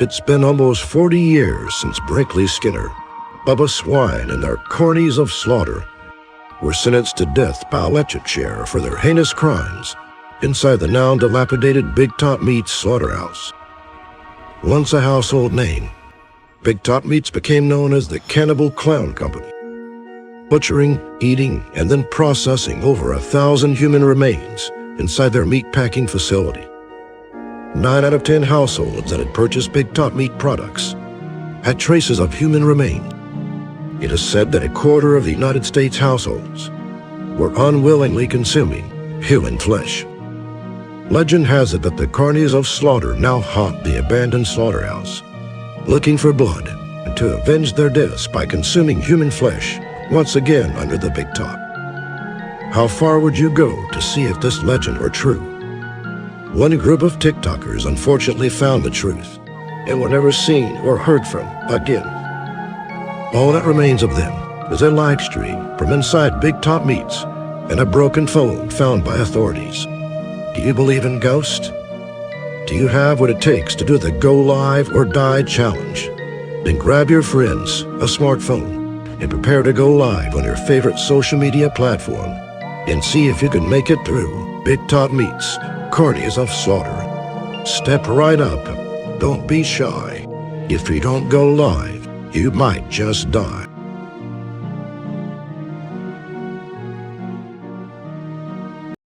It's been almost 40 years since Brinkley Skinner, Bubba Swine, and their Carnies of slaughter were sentenced to death by electric chair for their heinous crimes inside the now dilapidated Big Top Meats slaughterhouse. Once a household name, Big Top Meats became known as the Cannibal Clown Company, butchering, eating, and then processing over 1,000 human remains inside their meat-packing facility. 9 out of 10 households that had purchased Big Top Meat products had traces of human remains. It is said that a quarter of the United States households were unwillingly consuming human flesh. Legend has it that the Carnies of slaughter now haunt the abandoned slaughterhouse, looking for blood and to avenge their deaths by consuming human flesh once again under the Big Top. How far would you go to see if this legend were true? One group of TikTokers unfortunately found the truth and were never seen or heard from again. All that remains of them is a live stream from inside Big Top Meats and a broken phone found by authorities. Do you believe in ghosts? Do you have what it takes to do the Go Live or Die challenge? Then grab your friends, a smartphone, and prepare to go live on your favorite social media platform and see if you can make it through Big Top Meats, Carnies of slaughter. Step right up. Don't be shy. If you don't go live, you might just die.